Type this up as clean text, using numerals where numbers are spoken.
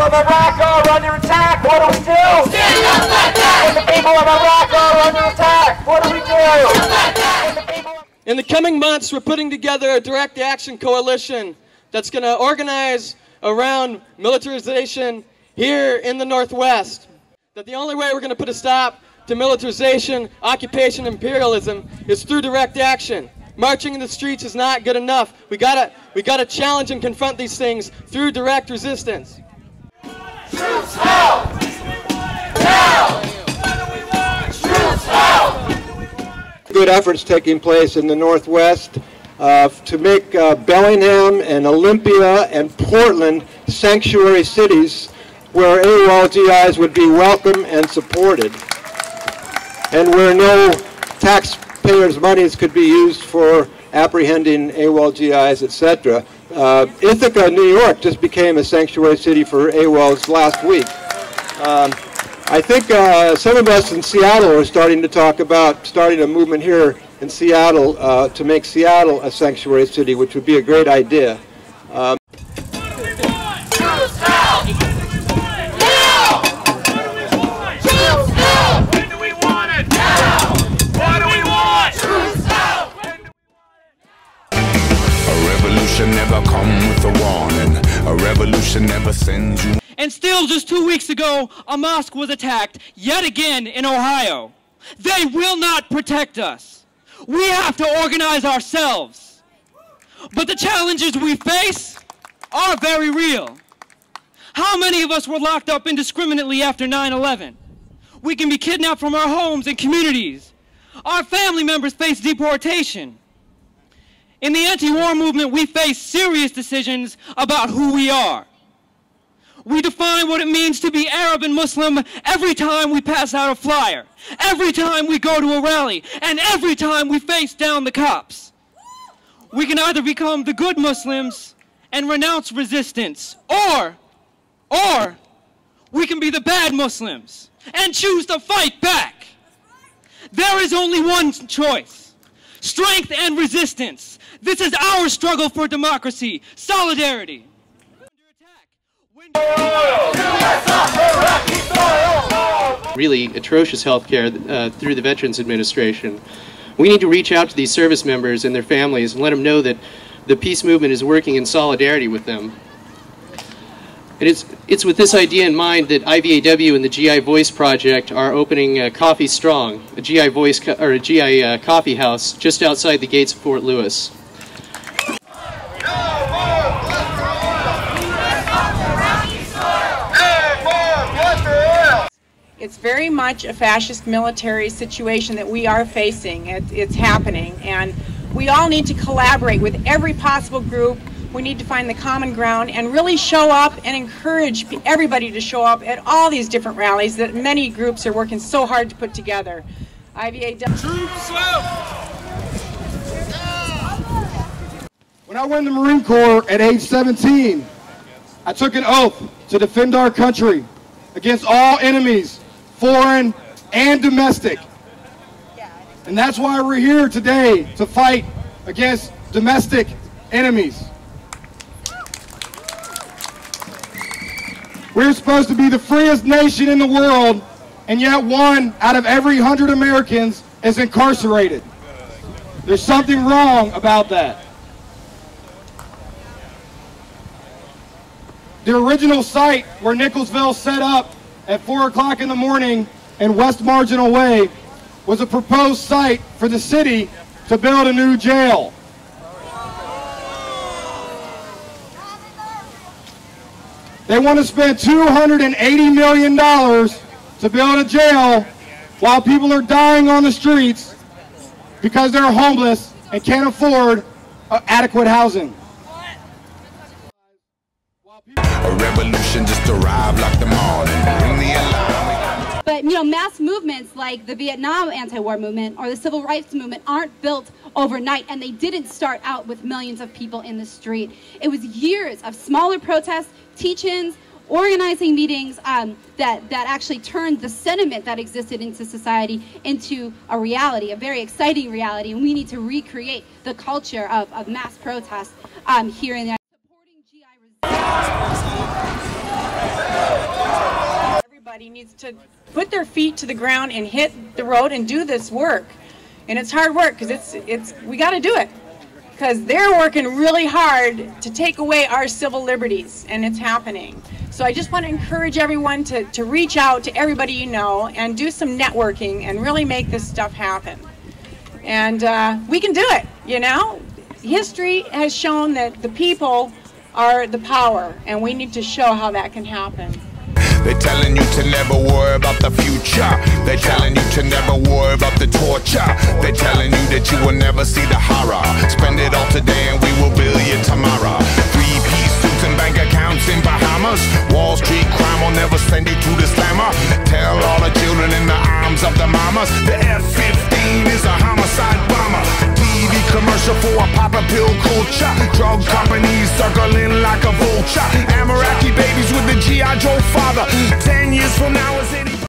of Iraq are under attack, what do we do? Stand up like that! When the people of Iraq are under attack, what do we do? Stand like that! In the coming months, we're putting together a direct action coalition that's going to organize around militarization here in the Northwest. That the only way we're going to put a stop to militarization, occupation, imperialism is through direct action. Marching in the streets is not good enough. We gotta challenge and confront these things through direct resistance. Troops out! Now! Troops out! Good efforts taking place in the Northwest to make Bellingham and Olympia and Portland sanctuary cities where AWOL GIs would be welcome and supported, and where no taxpayers' monies could be used for apprehending AWOL GIs, etc. Ithaca, New York, just became a sanctuary city for AWOLs last week. I think some of us in Seattle are starting to talk about starting a movement here in Seattle to make Seattle a sanctuary city, which would be a great idea. Never come with a warning. A revolution never sends you. And still, just 2 weeks ago, a mosque was attacked yet again in Ohio. They will not protect us. We have to organize ourselves. But the challenges we face are very real. How many of us were locked up indiscriminately after 9/11? We can be kidnapped from our homes and communities. Our family members face deportation. In the anti-war movement, we face serious decisions about who we are. We define what it means to be Arab and Muslim every time we pass out a flyer, every time we go to a rally, and every time we face down the cops. We can either become the good Muslims and renounce resistance, or we can be the bad Muslims and choose to fight back. There is only one choice: strength and resistance. This is our struggle for democracy, solidarity. Really atrocious health care through the Veterans Administration. We need to reach out to these service members and their families and let them know that the peace movement is working in solidarity with them. And it's with this idea in mind that IVAW and the GI Voice Project are opening Coffee Strong, a GI Voice or a GI coffee house just outside the gates of Fort Lewis. It's very much a fascist military situation that we are facing. It's happening, and we all need to collaborate with every possible group. We need to find the common ground and really show up and encourage everybody to show up at all these different rallies that many groups are working so hard to put together. IVAW. Troops out! When I went in the Marine Corps at age 17, I took an oath to defend our country against all enemies, foreign and domestic. And that's why we're here today, to fight against domestic enemies. We're supposed to be the freest nation in the world, and yet 1 out of every 100 Americans is incarcerated. There's something wrong about that. The original site where Nicholsville set up at 4 o'clock in the morning in West Marginal Way was a proposed site for the city to build a new jail. They want to spend $280 million to build a jail while people are dying on the streets because they're homeless and can't afford adequate housing. A revolution just arrived like the morning. Ring the alarm. But, you know, mass movements like the Vietnam anti-war movement or the civil rights movement aren't built overnight, and they didn't start out with millions of people in the street. It was years of smaller protests, teach-ins, organizing meetings that actually turned the sentiment that existed into society into a reality, a very exciting reality, and we need to recreate the culture of mass protest here in the United States. Supporting GI resistance. everybody needs to put their feet to the ground and hit the road and do this work. And it's hard work because we got to do it because they're working really hard to take away our civil liberties, and it's happening. So I just want to encourage everyone to reach out to everybody you know and do some networking and really make this stuff happen. And we can do it, you know. History has shown that the people are the power, and we need to show how that can happen. They're telling you to never worry about the future. They're telling you to never worry about the torture. They're telling you that you will never see the horror. Spend it all today and we will build you tomorrow. 3-piece suits and bank accounts in Bahamas. Wall Street crime will never send you to the slammer. Tell all the children in the arms of the mamas the F-15 is a homicide bomber. TV commercial for a pop-a-pill culture. Drug companies circling like a vulture.